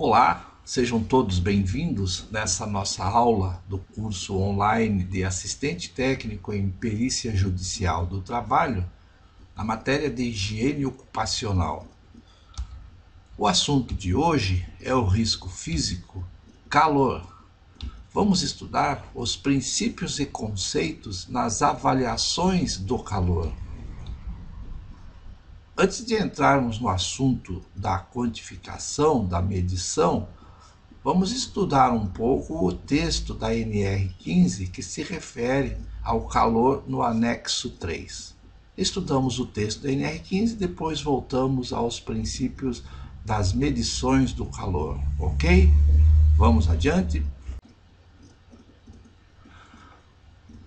Olá, sejam todos bem-vindos nessa nossa aula do curso online de assistente técnico em perícia judicial do trabalho, na matéria de higiene ocupacional. O assunto de hoje é o risco físico, calor. Vamos estudar os princípios e conceitos nas avaliações do calor. Antes de entrarmos no assunto da quantificação, da medição, vamos estudar um pouco o texto da NR15 que se refere ao calor no anexo 3. Estudamos o texto da NR15 e depois voltamos aos princípios das medições do calor, ok? Vamos adiante?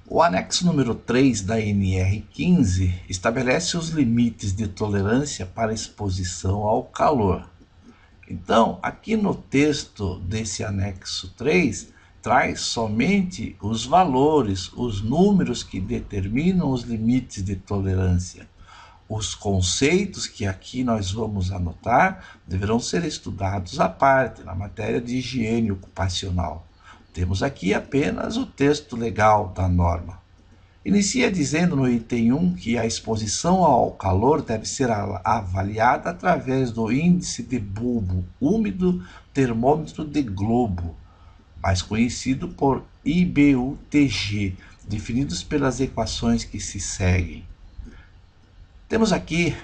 O anexo número 3 da NR15 estabelece os limites de tolerância para exposição ao calor. Então, aqui no texto desse anexo 3, traz somente os valores, os números que determinam os limites de tolerância. Os conceitos que aqui nós vamos anotar deverão ser estudados à parte, na matéria de higiene ocupacional. Temos aqui apenas o texto legal da norma. Inicia dizendo no item 1 que a exposição ao calor deve ser avaliada através do índice de bulbo úmido termômetro de globo, mais conhecido por IBU-TG, definidos pelas equações que se seguem. Temos aqui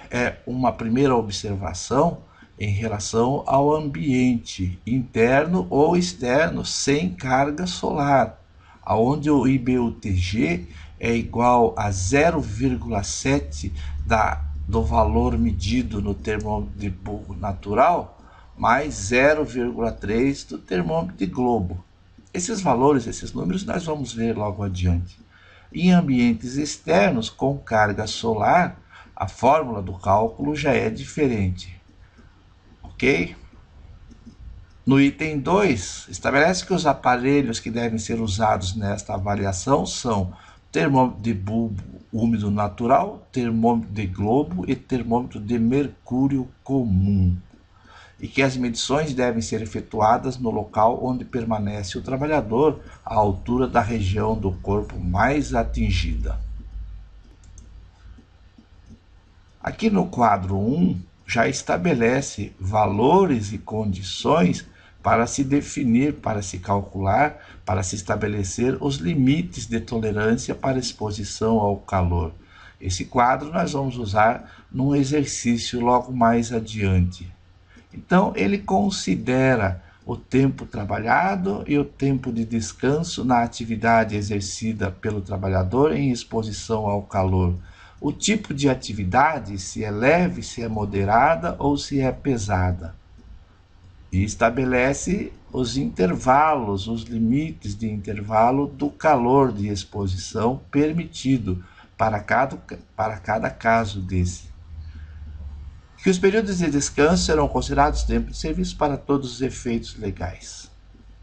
uma primeira observação em relação ao ambiente interno ou externo sem carga solar, onde o IBU-TG é igual a 0,7 do valor medido no termômetro de bulbo natural, mais 0,3 do termômetro de globo. Esses valores, esses números, nós vamos ver logo adiante. Em ambientes externos com carga solar, a fórmula do cálculo já é diferente. Ok? No item 2, estabelece que os aparelhos que devem ser usados nesta avaliação são termômetro de bulbo úmido natural, termômetro de globo e termômetro de mercúrio comum. E que as medições devem ser efetuadas no local onde permanece o trabalhador à altura da região do corpo mais atingida. Aqui no quadro 1, já estabelece valores e condições para se definir, para se calcular, para se estabelecer os limites de tolerância para exposição ao calor. Esse quadro nós vamos usar num exercício logo mais adiante. Então, ele considera o tempo trabalhado e o tempo de descanso na atividade exercida pelo trabalhador em exposição ao calor. O tipo de atividade, se é leve, se é moderada ou se é pesada. E estabelece os intervalos, os limites de intervalo do calor de exposição permitido para cada caso desse. Que os períodos de descanso serão considerados tempo de serviço para todos os efeitos legais.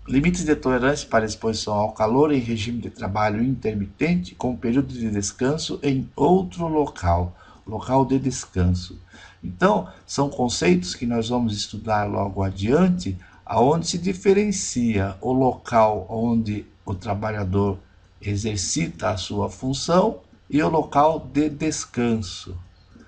Limites de tolerância para exposição ao calor em regime de trabalho intermitente com período de descanso em outro local de descanso. Então, são conceitos que nós vamos estudar logo adiante, aonde se diferencia o local onde o trabalhador exercita a sua função e o local de descanso.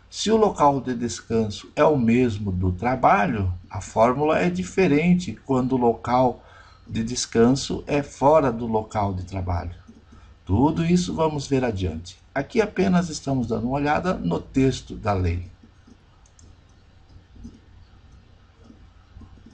Se o local de descanso é o mesmo do trabalho, a fórmula é diferente quando o local de descanso é fora do local de trabalho. Tudo isso vamos ver adiante. Aqui apenas estamos dando uma olhada no texto da lei.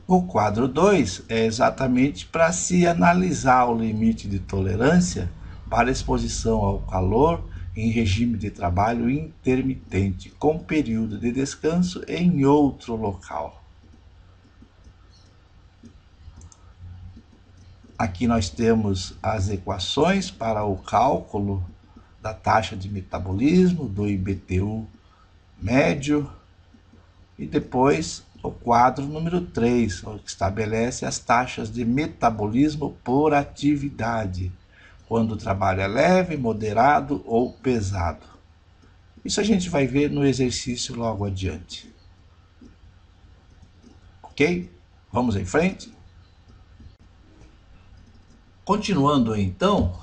O quadro 2 é exatamente para se analisar o limite de tolerância para exposição ao calor em regime de trabalho intermitente, com período de descanso em outro local. Aqui nós temos as equações para o cálculo da taxa de metabolismo, do IBTU médio, e depois o quadro número 3, que estabelece as taxas de metabolismo por atividade, quando o trabalho é leve, moderado ou pesado. Isso a gente vai ver no exercício logo adiante. Ok? Vamos em frente? Continuando então,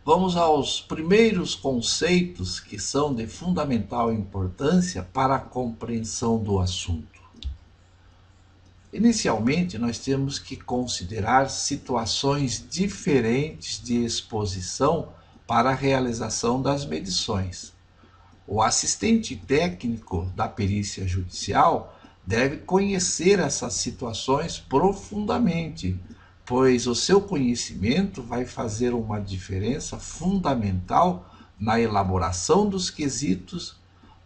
vamos aos primeiros conceitos que são de fundamental importância para a compreensão do assunto. Inicialmente, nós temos que considerar situações diferentes de exposição para a realização das medições. O assistente técnico da perícia judicial deve conhecer essas situações profundamente, pois o seu conhecimento vai fazer uma diferença fundamental na elaboração dos quesitos,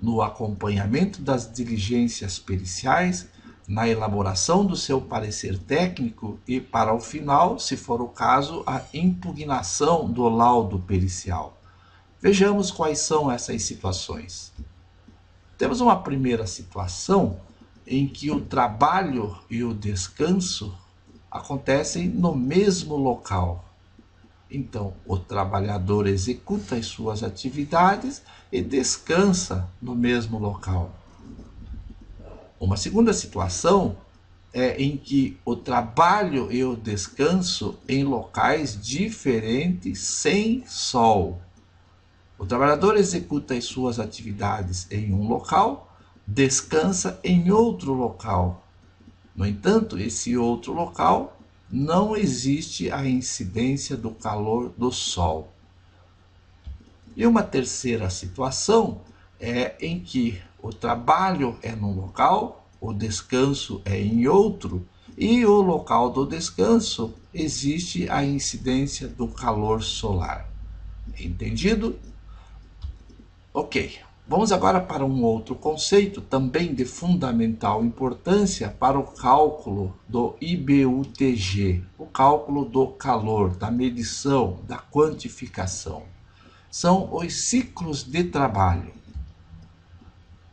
no acompanhamento das diligências periciais, na elaboração do seu parecer técnico e, para o final, se for o caso, a impugnação do laudo pericial. Vejamos quais são essas situações. Temos uma primeira situação em que o trabalho e o descanso acontecem no mesmo local. Então, o trabalhador executa as suas atividades e descansa no mesmo local. Uma segunda situação é em que o trabalho e o descanso em locais diferentes sem sol. O trabalhador executa as suas atividades em um local, descansa em outro local. No entanto, esse outro local não existe a incidência do calor do sol. E uma terceira situação é em que o trabalho é num local, o descanso é em outro, e o local do descanso existe a incidência do calor solar. Entendido? Ok, vamos agora para um outro conceito, também de fundamental importância para o cálculo do IBUTG, o cálculo do calor, da medição, da quantificação. São os ciclos de trabalho.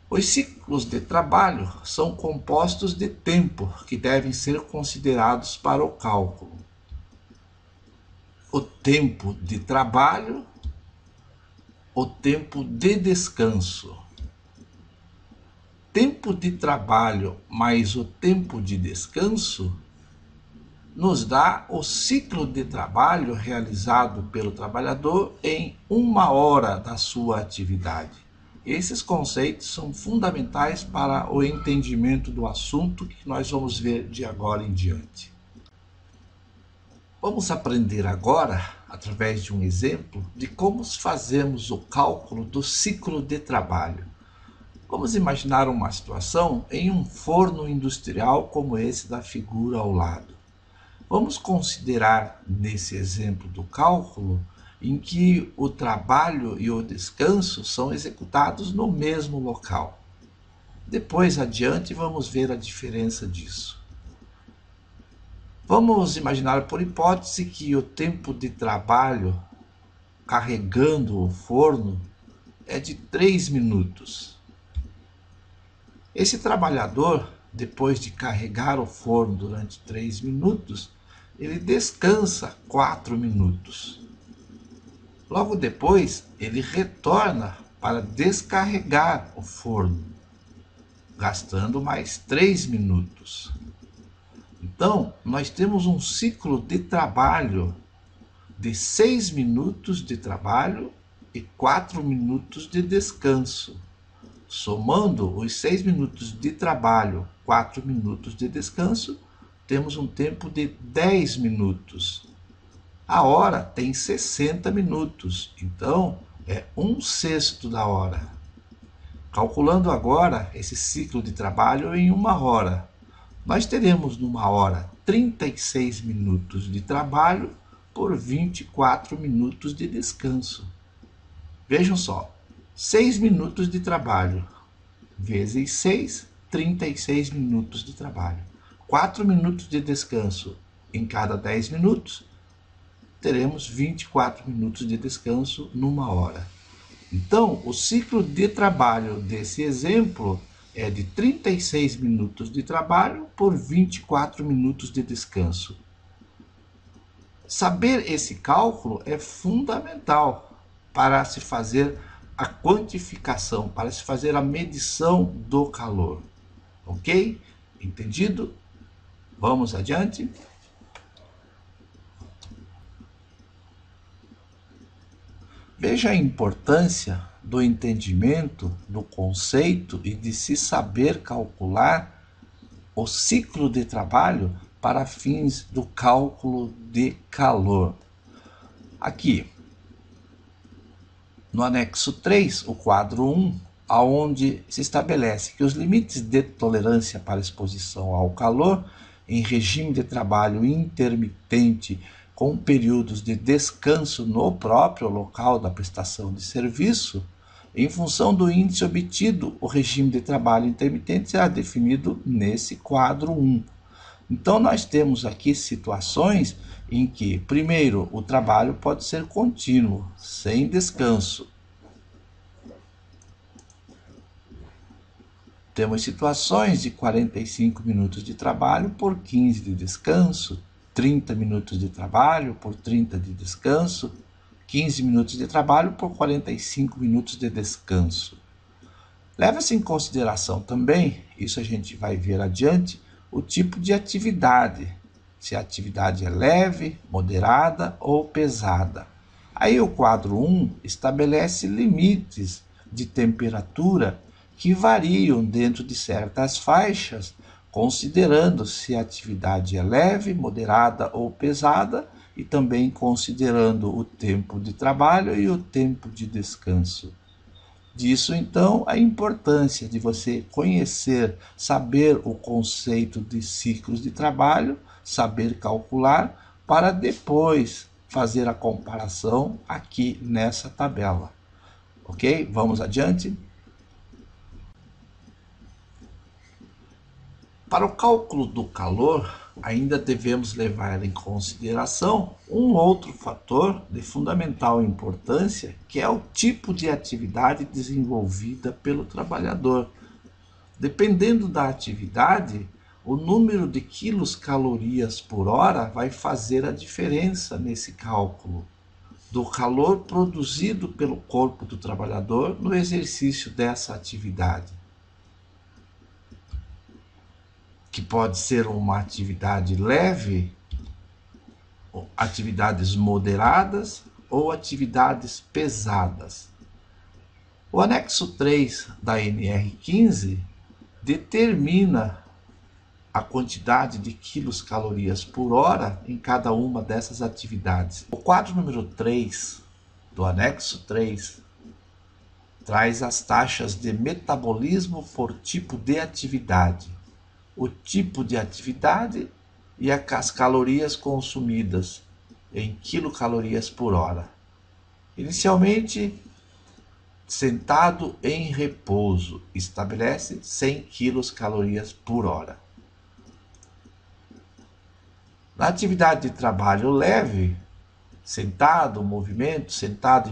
Os ciclos de trabalho são compostos de tempo que devem ser considerados para o cálculo. O tempo de trabalho, o tempo de descanso. Tempo de trabalho mais o tempo de descanso nos dá o ciclo de trabalho realizado pelo trabalhador em 1 hora da sua atividade. Esses conceitos são fundamentais para o entendimento do assunto que nós vamos ver de agora em diante. Vamos aprender agora, através de um exemplo, de como fazemos o cálculo do ciclo de trabalho. Vamos imaginar uma situação em um forno industrial como esse da figura ao lado. Vamos considerar nesse exemplo do cálculo em que o trabalho e o descanso são executados no mesmo local. Depois adiante vamos ver a diferença disso. Vamos imaginar por hipótese que o tempo de trabalho carregando o forno é de 3 minutos. Esse trabalhador, depois de carregar o forno durante 3 minutos, ele descansa 4 minutos. Logo depois, ele retorna para descarregar o forno, gastando mais 3 minutos. Então, nós temos um ciclo de trabalho de 6 minutos de trabalho e 4 minutos de descanso. Somando os 6 minutos de trabalho, 4 minutos de descanso, temos um tempo de 10 minutos. A hora tem 60 minutos, então é 1/6 da hora. Calculando agora esse ciclo de trabalho em 1 hora, nós teremos numa hora 36 minutos de trabalho por 24 minutos de descanso. Vejam só, 6 minutos de trabalho vezes 6, 36 minutos de trabalho. 4 minutos de descanso em cada 10 minutos, teremos 24 minutos de descanso numa hora. Então, o ciclo de trabalho desse exemplo é de 36 minutos de trabalho por 24 minutos de descanso. Saber esse cálculo é fundamental para se fazer a quantificação, para se fazer a medição do calor. Ok? Entendido? Vamos adiante. Veja a importância do entendimento do conceito e de se saber calcular o ciclo de trabalho para fins do cálculo de calor. Aqui, no anexo 3, o quadro 1, onde se estabelece que os limites de tolerância para exposição ao calor em regime de trabalho intermitente com períodos de descanso no próprio local da prestação de serviço, em função do índice obtido, o regime de trabalho intermitente será definido nesse quadro 1. Então, nós temos aqui situações em que, primeiro, o trabalho pode ser contínuo, sem descanso. Temos situações de 45 minutos de trabalho por 15 de descanso, 30 minutos de trabalho por 30 de descanso, 15 minutos de trabalho por 45 minutos de descanso. Leva-se em consideração também, isso a gente vai ver adiante, o tipo de atividade, se a atividade é leve, moderada ou pesada. Aí o quadro 1 estabelece limites de temperatura que variam dentro de certas faixas, considerando se a atividade é leve, moderada ou pesada, e também considerando o tempo de trabalho e o tempo de descanso. Disso, então, a importância de você conhecer, saber o conceito de ciclos de trabalho, saber calcular, para depois fazer a comparação aqui nessa tabela. Ok? Vamos adiante. Para o cálculo do calor, ainda devemos levar em consideração um outro fator de fundamental importância, que é o tipo de atividade desenvolvida pelo trabalhador. Dependendo da atividade, o número de quilos-calorias por hora vai fazer a diferença nesse cálculo do calor produzido pelo corpo do trabalhador no exercício dessa atividade, que pode ser uma atividade leve, atividades moderadas ou atividades pesadas. O anexo 3 da NR15 determina a quantidade de quilos-calorias por hora em cada uma dessas atividades. O quadro número 3 do anexo 3 traz as taxas de metabolismo por tipo de atividade, o tipo de atividade e as calorias consumidas em quilocalorias por hora. Inicialmente, sentado em repouso, estabelece 100 quilocalorias por hora. Na atividade de trabalho leve, sentado em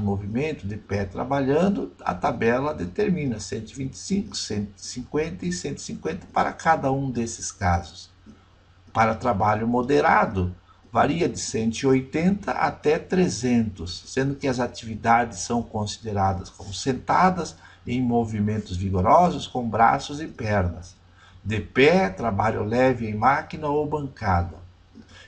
movimento, de pé trabalhando, a tabela determina 125, 150 e 150 para cada um desses casos. Para trabalho moderado, varia de 180 até 300, sendo que as atividades são consideradas como sentadas em movimentos vigorosos com braços e pernas. De pé, trabalho leve em máquina ou bancada.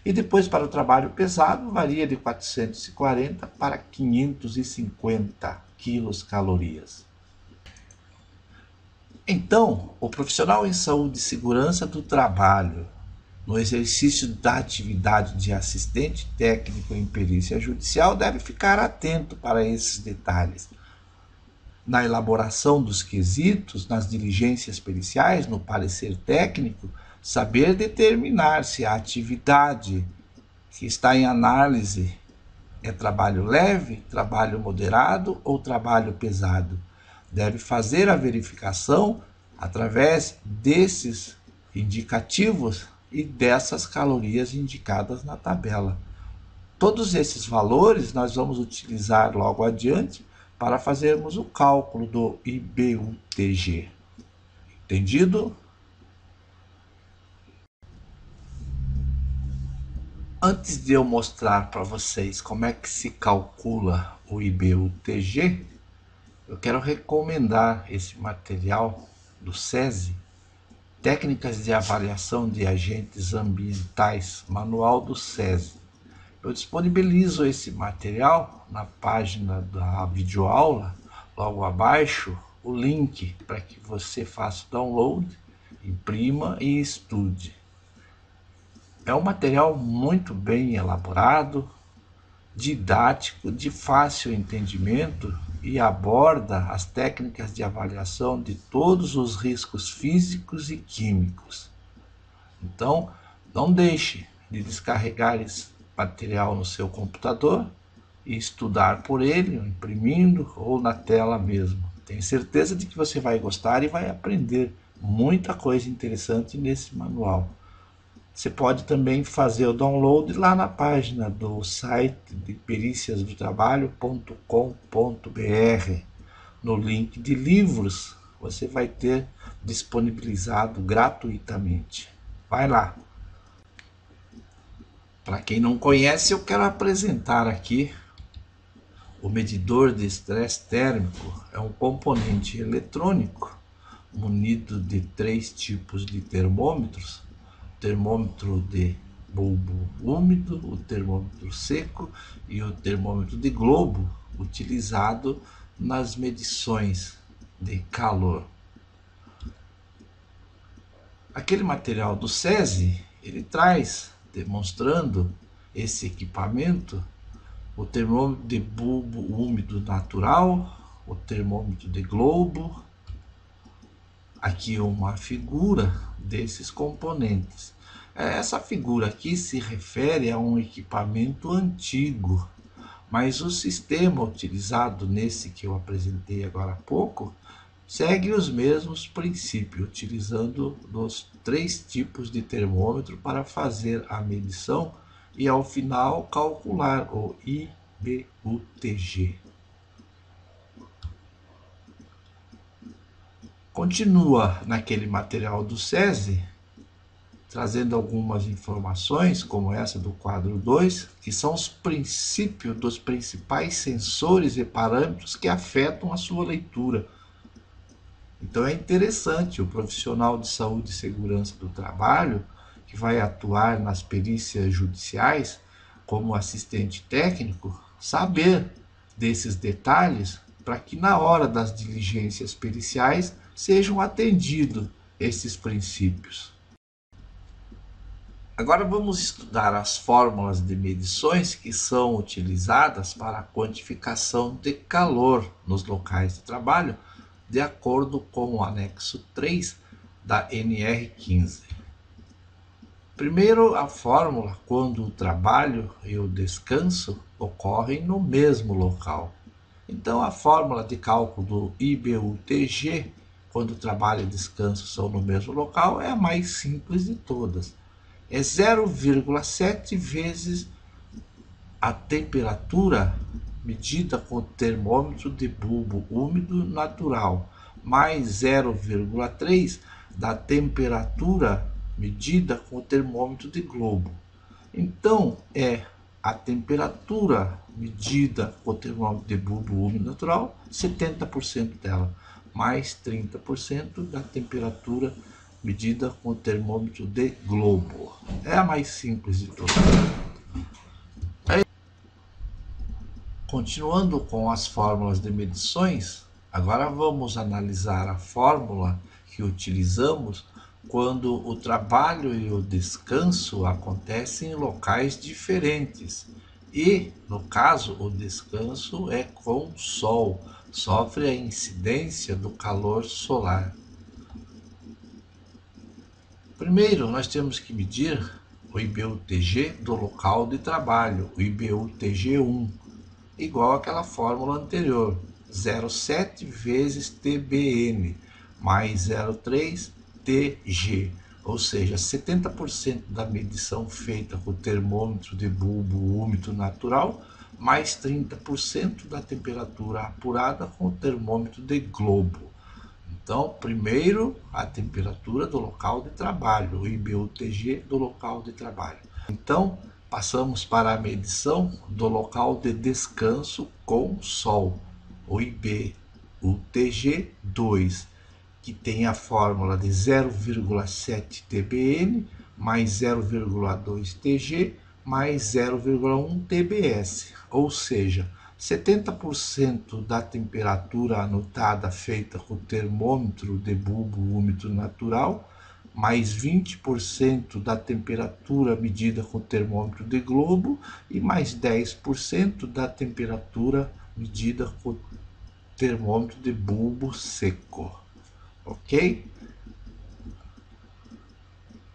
E depois, para o trabalho pesado, varia de 440 para 550 quilocalorias. Então, o profissional em saúde e segurança do trabalho, no exercício da atividade de assistente técnico em perícia judicial, deve ficar atento para esses detalhes. Na elaboração dos quesitos, nas diligências periciais, no parecer técnico, saber determinar se a atividade que está em análise é trabalho leve, trabalho moderado ou trabalho pesado. Deve fazer a verificação através desses indicativos e dessas calorias indicadas na tabela. Todos esses valores nós vamos utilizar logo adiante para fazermos o cálculo do IBUTG. Entendido? Antes de eu mostrar para vocês como é que se calcula o IBUTG, eu quero recomendar esse material do SESI, Técnicas de avaliação de agentes ambientais, manual do SESI. Eu disponibilizo esse material na página da videoaula, logo abaixo, o link para que você faça o download, imprima e estude. É um material muito bem elaborado, didático, de fácil entendimento e aborda as técnicas de avaliação de todos os riscos físicos e químicos. Então, não deixe de descarregar esse material no seu computador e estudar por ele, imprimindo ou na tela mesmo. Tenho certeza de que você vai gostar e vai aprender muita coisa interessante nesse manual. Você pode também fazer o download lá na página do site de periciasdotrabalho.com.br. No link de livros, você vai ter disponibilizado gratuitamente. Vai lá! Para quem não conhece, eu quero apresentar aqui o medidor de estresse térmico. É um componente eletrônico munido de 3 tipos de termômetros: termômetro de bulbo úmido, o termômetro seco e o termômetro de globo, utilizado nas medições de calor. Aquele material do SESI, ele traz, demonstrando esse equipamento, o termômetro de bulbo úmido natural, o termômetro de globo. Aqui uma figura desses componentes. Essa figura aqui se refere a um equipamento antigo, mas o sistema utilizado nesse que eu apresentei agora há pouco segue os mesmos princípios, utilizando os 3 tipos de termômetro para fazer a medição e ao final calcular o IBUTG. Continua naquele material do SESI, trazendo algumas informações, como essa do quadro 2, que são os princípios dos principais sensores e parâmetros que afetam a sua leitura. Então é interessante o profissional de saúde e segurança do trabalho, que vai atuar nas perícias judiciais como assistente técnico, saber desses detalhes para que na hora das diligências periciais sejam atendidos esses princípios. Agora vamos estudar as fórmulas de medições que são utilizadas para a quantificação de calor nos locais de trabalho, de acordo com o anexo 3 da NR15. Primeiro, a fórmula quando o trabalho e o descanso ocorrem no mesmo local. Então, a fórmula de cálculo do IBUTG, quando o trabalho e descanso são no mesmo local, é a mais simples de todas. É 0,7 vezes a temperatura medida com o termômetro de bulbo úmido natural, mais 0,3 da temperatura medida com o termômetro de globo. Então, é a temperatura medida com o termômetro de bulbo úmido natural, 70% dela, mais 30% da temperatura medida com o termômetro de globo. É a mais simples de todas. Continuando com as fórmulas de medições, agora vamos analisar a fórmula que utilizamos quando o trabalho e o descanso acontecem em locais diferentes. E, no caso, o descanso é com sol, sofre a incidência do calor solar. Primeiro, nós temos que medir o IBUTG do local de trabalho, o IBUTG1, igual àquela fórmula anterior, 0,7 vezes TBN, mais 0,3 TG, ou seja, 70% da medição feita com o termômetro de bulbo úmido natural, mais 30% da temperatura apurada com o termômetro de globo. Então, primeiro, a temperatura do local de trabalho, o IBUTG do local de trabalho. Então, passamos para a medição do local de descanso com sol, o IBUTG2. que tem a fórmula de 0,7 TBN mais 0,2 TG mais 0,1 TBS, ou seja, 70% da temperatura anotada feita com o termômetro de bulbo úmido natural, mais 20% da temperatura medida com o termômetro de globo e mais 10% da temperatura medida com o termômetro de bulbo seco. Ok?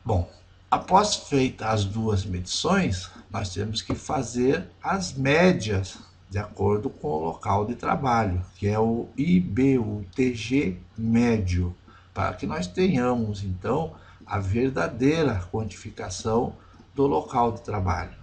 Bom, após feitas as duas medições, nós temos que fazer as médias de acordo com o local de trabalho, que é o IBUTG médio, para que nós tenhamos, então, a verdadeira quantificação do local de trabalho.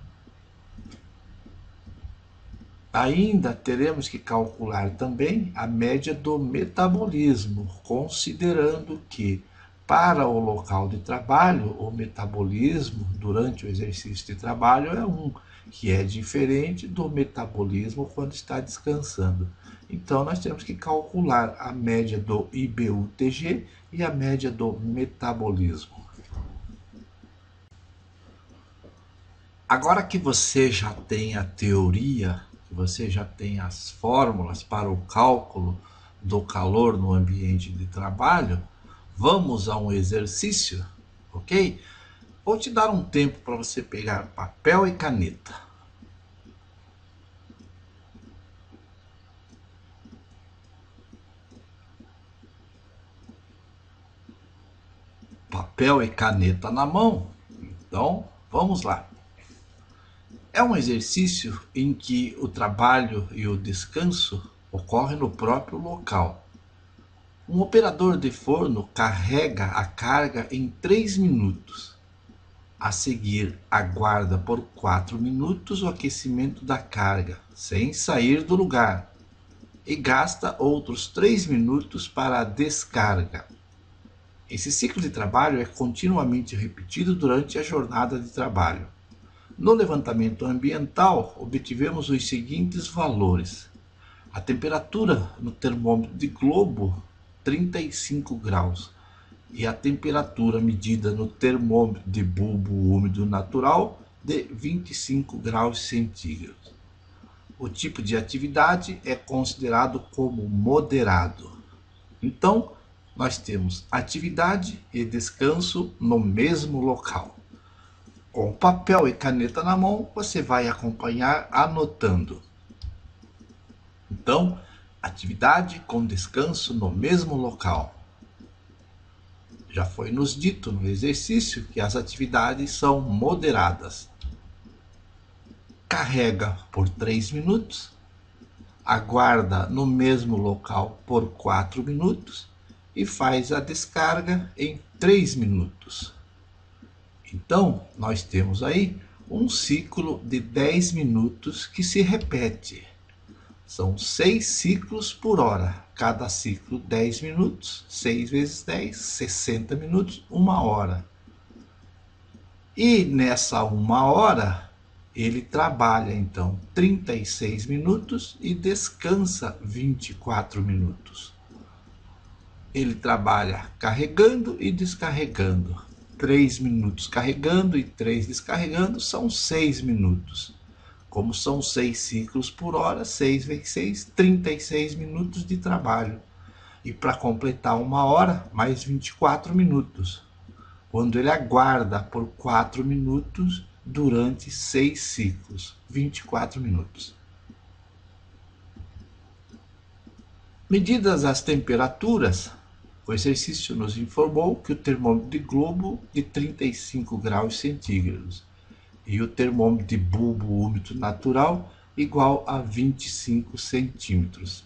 Ainda teremos que calcular também a média do metabolismo, considerando que, para o local de trabalho, o metabolismo durante o exercício de trabalho é 1, que é diferente do metabolismo quando está descansando. Então, nós temos que calcular a média do IBUTG e a média do metabolismo. Agora que você já tem a teoria, que você já tem as fórmulas para o cálculo do calor no ambiente de trabalho, vamos a um exercício, ok? Vou te dar um tempo para você pegar papel e caneta. Papel e caneta na mão, então vamos lá. É um exercício em que o trabalho e o descanso ocorrem no próprio local. Um operador de forno carrega a carga em 3 minutos. A seguir, aguarda por 4 minutos o aquecimento da carga, sem sair do lugar, e gasta outros 3 minutos para a descarga. Esse ciclo de trabalho é continuamente repetido durante a jornada de trabalho. No levantamento ambiental, obtivemos os seguintes valores. A temperatura no termômetro de globo, 35 graus. E a temperatura medida no termômetro de bulbo úmido natural, de 25 graus centígrados. O tipo de atividade é considerado como moderado. Então, nós temos atividade e descanso no mesmo local. Com papel e caneta na mão, você vai acompanhar anotando. Então, atividade com descanso no mesmo local. Já foi nos dito no exercício que as atividades são moderadas. Carrega por 3 minutos, aguarda no mesmo local por 4 minutos e faz a descarga em 3 minutos. Então, nós temos aí um ciclo de 10 minutos que se repete. São 6 ciclos por hora. Cada ciclo 10 minutos, 6 vezes 10, 60 minutos, 1 hora. E nessa 1 hora, ele trabalha então 36 minutos e descansa 24 minutos. Ele trabalha carregando e descarregando. 3 minutos carregando e 3 descarregando são 6 minutos. Como são 6 ciclos por hora, 6 vezes 6, 36 minutos de trabalho. E para completar 1 hora, mais 24 minutos. Quando ele aguarda por 4 minutos durante 6 ciclos, 24 minutos. Medidas as temperaturas, o exercício nos informou que o termômetro de globo de 35 graus centígrados e o termômetro de bulbo úmido natural igual a 25 centímetros.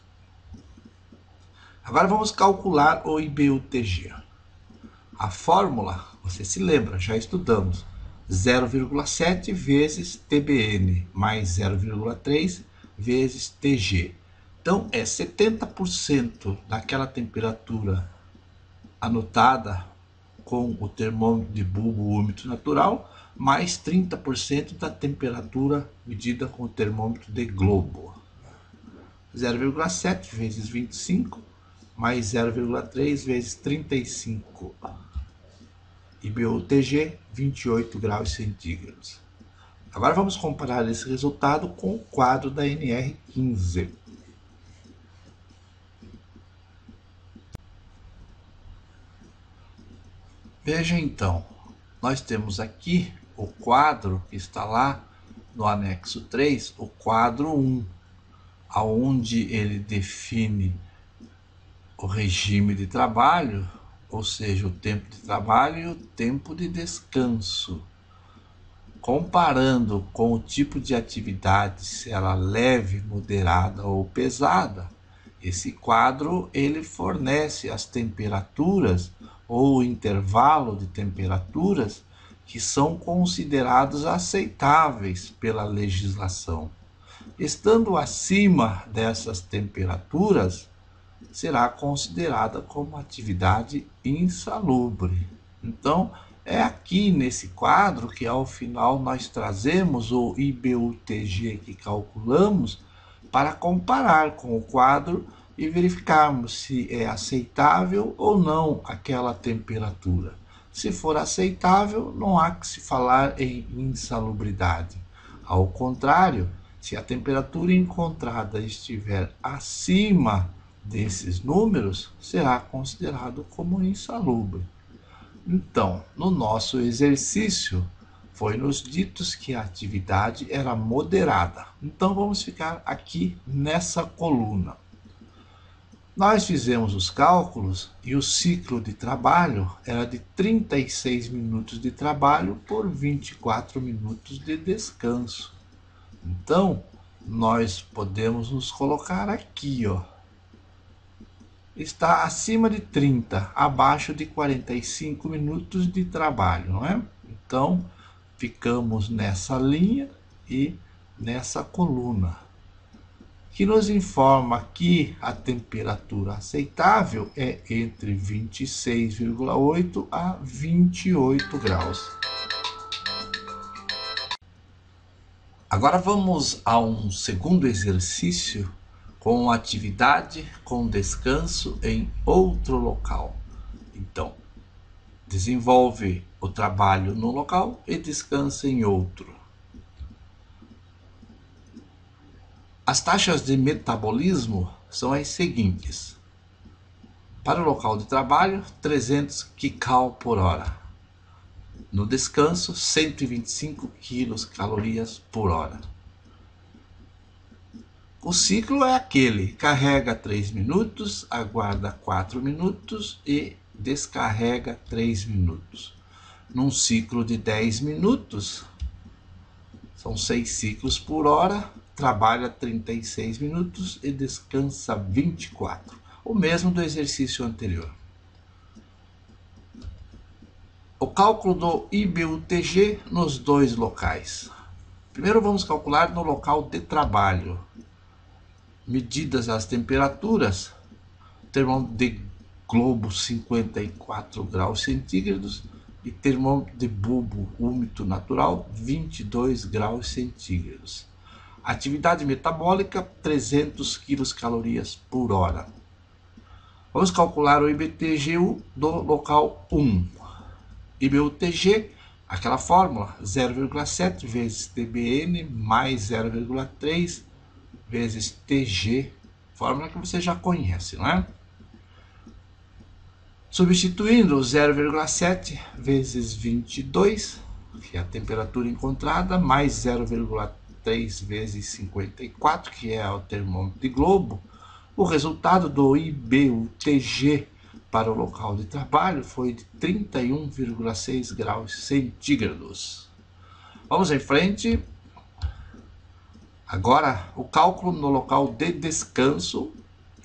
Agora vamos calcular o IBUTG. A fórmula, você se lembra, já estudamos, 0,7 vezes TBN mais 0,3 vezes TG. Então, é 70% daquela temperatura anotada com o termômetro de bulbo úmido natural, mais 30% da temperatura medida com o termômetro de globo. 0,7 vezes 25 mais 0,3 vezes 35. IBU-TG, 28 graus centígrados. Agora vamos comparar esse resultado com o quadro da NR15. Veja então, nós temos aqui o quadro que está lá no anexo 3, o quadro 1, onde ele define o regime de trabalho, ou seja, o tempo de trabalho e o tempo de descanso. Comparando com o tipo de atividade, se ela é leve, moderada ou pesada, esse quadro ele fornece as temperaturas ou o intervalo de temperaturas que são considerados aceitáveis pela legislação. Estando acima dessas temperaturas, será considerada como atividade insalubre. Então, é aqui nesse quadro que ao final nós trazemos o IBU-TG que calculamos para comparar com o quadro e verificarmos se é aceitável ou não aquela temperatura. Se for aceitável, não há que se falar em insalubridade. Ao contrário, se a temperatura encontrada estiver acima desses números, será considerado como insalubre. Então, no nosso exercício, foi-nos dito que a atividade era moderada. Então, vamos ficar aqui nessa coluna. Nós fizemos os cálculos e o ciclo de trabalho era de 36 minutos de trabalho por 24 minutos de descanso. Então, nós podemos nos colocar aqui, está acima de 30, abaixo de 45 minutos de trabalho, não é? Então, ficamos nessa linha e nessa coluna, que nos informa que a temperatura aceitável é entre 26,8 a 28 graus. Agora vamos a um segundo exercício com atividade com descanso em outro local. Então, desenvolve o trabalho no local e descansa em outro. As taxas de metabolismo são as seguintes. Para o local de trabalho, 300 kcal por hora. No descanso, 125 quilocalorias por hora. O ciclo é aquele: carrega 3 minutos, aguarda 4 minutos e descarrega 3 minutos. Num ciclo de 10 minutos, são 6 ciclos por hora, trabalha 36 minutos e descansa 24. O mesmo do exercício anterior. O cálculo do IBU-TG nos dois locais. Primeiro vamos calcular no local de trabalho. Medidas as temperaturas, termômetro de globo 54 graus centígrados e termômetro de bulbo úmido natural 22 graus centígrados. Atividade metabólica 300 quilocalorias por hora. Vamos calcular o IBU-TG do local 1. IBU-TG, aquela fórmula, 0,7 vezes TBN mais 0,3 vezes TG, fórmula que você já conhece, não é? Substituindo 0,7 vezes 22, que é a temperatura encontrada, mais 0,3 vezes 54, que é o termômetro de globo, o resultado do IBU-TG para o local de trabalho foi de 31,6 graus centígrados. Vamos em frente. Agora, o cálculo no local de descanso,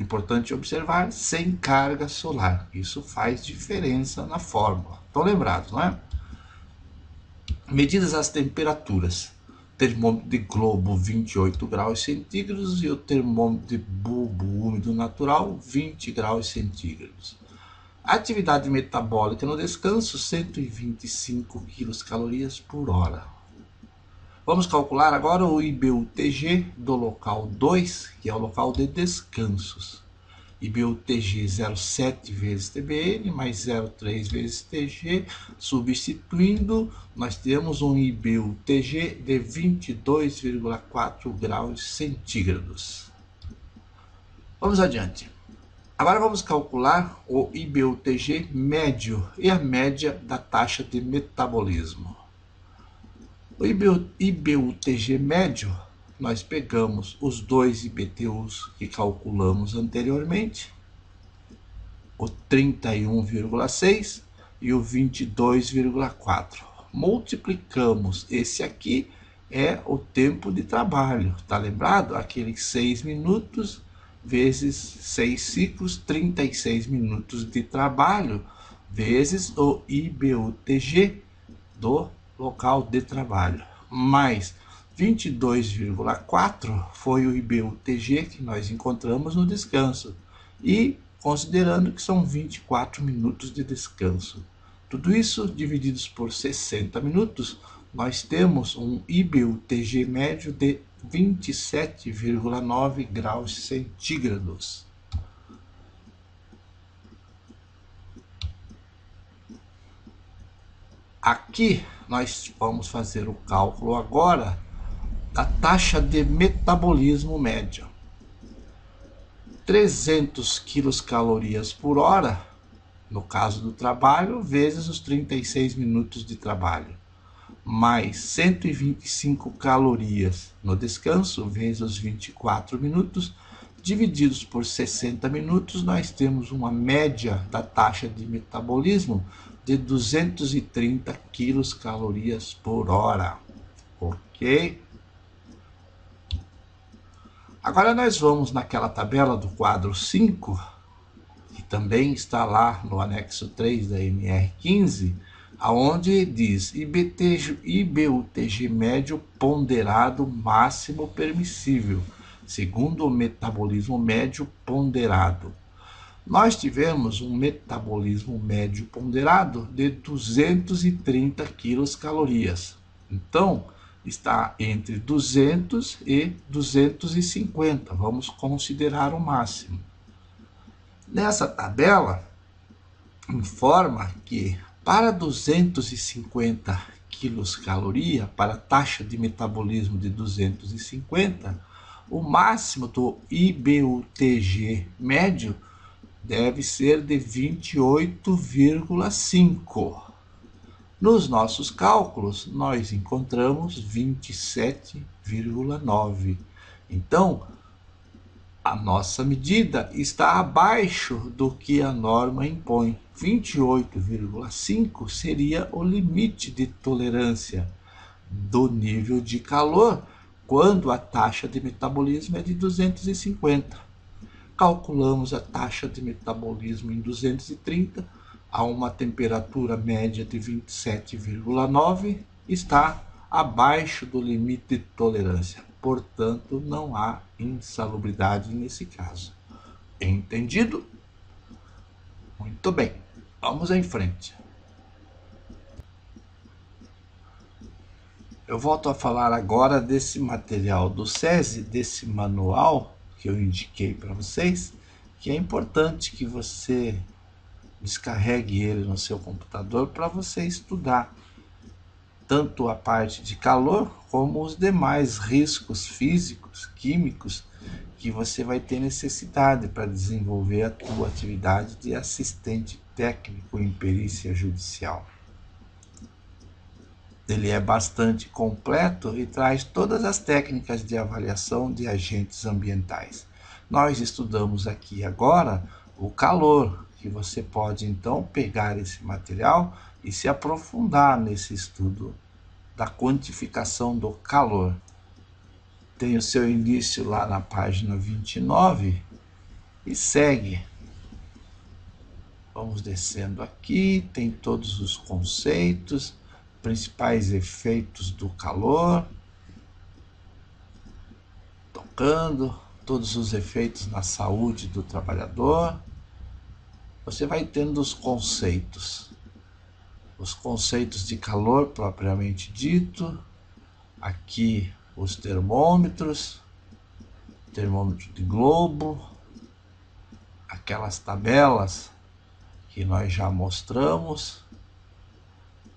importante observar, sem carga solar. Isso faz diferença na fórmula. Estão lembrados, não é? Medidas as temperaturas. Termômetro de globo 28 graus centígrados e o termômetro de bulbo úmido natural 20 graus centígrados. Atividade metabólica no descanso 125 quilocalorias por hora. Vamos calcular agora o IBU-TG do local 2, que é o local de descansos. IBU-TG 0,7 vezes TBN mais 0,3 vezes TG. Substituindo, nós temos um IBU-TG de 22,4 graus centígrados. Vamos adiante. Agora vamos calcular o IBU-TG médio e a média da taxa de metabolismo. O IBU-TG médio, nós pegamos os dois IBTUs que calculamos anteriormente, o 31,6 e o 22,4. Multiplicamos, esse aqui é o tempo de trabalho, tá lembrado? Aqueles 6 minutos vezes 6 ciclos, 36 minutos de trabalho, vezes o IBU-TG do local de trabalho, mais 22,4 foi o IBU-TG que nós encontramos no descanso, e considerando que são 24 minutos de descanso. Tudo isso divididos por 60 minutos, nós temos um IBU-TG médio de 27,9 graus centígrados. Aqui nós vamos fazer o cálculo agora da taxa de metabolismo média. 300 quilocalorias por hora, no caso do trabalho, vezes os 36 minutos de trabalho, mais 125 calorias no descanso, vezes os 24 minutos, divididos por 60 minutos, nós temos uma média da taxa de metabolismo de 230 quilocalorias por hora. Ok? Agora nós vamos naquela tabela do quadro 5, que também está lá no anexo 3 da NR15, aonde diz IBU-TG médio ponderado máximo permissível, segundo o metabolismo médio ponderado. Nós tivemos um metabolismo médio ponderado de 230 quilocalorias. Então, está entre 200 e 250. Vamos considerar o máximo. Nessa tabela, informa que para 250 quilocalorias, para a taxa de metabolismo de 250, o máximo do IBU-TG médio deve ser de 28,5. Nos nossos cálculos, nós encontramos 27,9. Então, a nossa medida está abaixo do que a norma impõe. 28,5 seria o limite de tolerância do nível de calor quando a taxa de metabolismo é de 250. Calculamos a taxa de metabolismo em 230, a uma temperatura média de 27,9, está abaixo do limite de tolerância. Portanto, não há insalubridade nesse caso. Entendido? Muito bem, vamos em frente. Eu volto a falar agora desse material do SESI, desse manual que eu indiquei para vocês, que é importante que você descarregue ele no seu computador para você estudar tanto a parte de calor como os demais riscos físicos, químicos que você vai ter necessidade para desenvolver a sua atividade de assistente técnico em perícia judicial. Ele é bastante completo e traz todas as técnicas de avaliação de agentes ambientais. Nós estudamos aqui agora o calor, que você pode então pegar esse material e se aprofundar nesse estudo da quantificação do calor. Tem o seu início lá na página 29 e segue. Vamos descendo aqui, tem todos os conceitos, principais efeitos do calor, tocando todos os efeitos na saúde do trabalhador. Você vai tendo os conceitos de calor propriamente dito, aqui os termômetros, termômetro de globo, aquelas tabelas que nós já mostramos,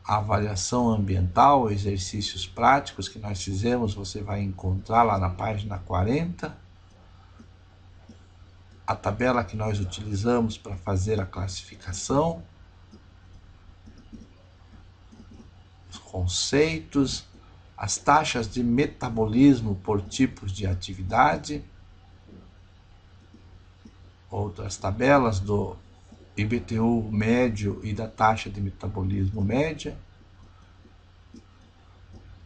a avaliação ambiental, exercícios práticos que nós fizemos, você vai encontrar lá na página 40. A tabela que nós utilizamos para fazer a classificação, os conceitos, as taxas de metabolismo por tipos de atividade, outras tabelas do IBTU médio e da taxa de metabolismo média,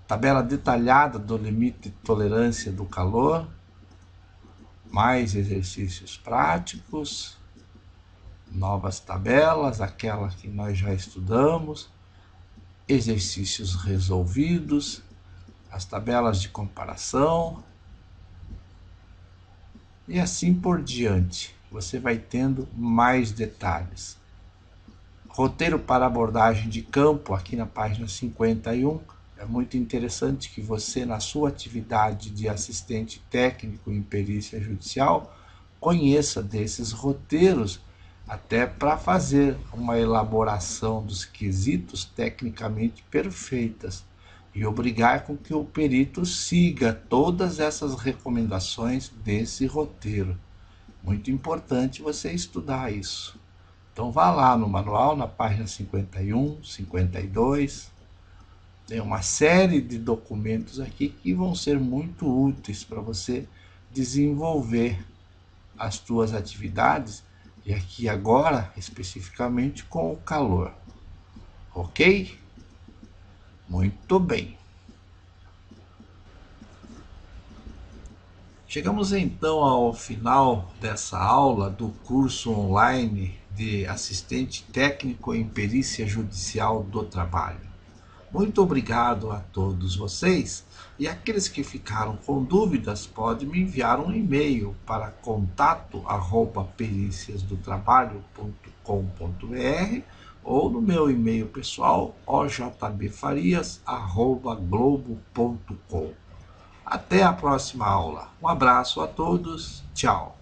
tabela detalhada do limite de tolerância do calor, mais exercícios práticos, novas tabelas, aquela que nós já estudamos, exercícios resolvidos, as tabelas de comparação e assim por diante. Você vai tendo mais detalhes. Roteiro para abordagem de campo, aqui na página 51. É muito interessante que você, na sua atividade de assistente técnico em perícia judicial, conheça desses roteiros, até para fazer uma elaboração dos quesitos tecnicamente perfeitas e obrigar com que o perito siga todas essas recomendações desse roteiro. Muito importante você estudar isso. Então vá lá no manual, na página 51, 52. Tem uma série de documentos aqui que vão ser muito úteis para você desenvolver as suas atividades, e aqui agora especificamente com o calor. Ok? Muito bem. Chegamos então ao final dessa aula do curso online de assistente técnico em perícia judicial do trabalho. Muito obrigado a todos vocês, e aqueles que ficaram com dúvidas podem me enviar um e-mail para contato@periciasdotrabalho.com.br ou no meu e-mail pessoal ojbfarias@globo.com. Até a próxima aula. Um abraço a todos. Tchau.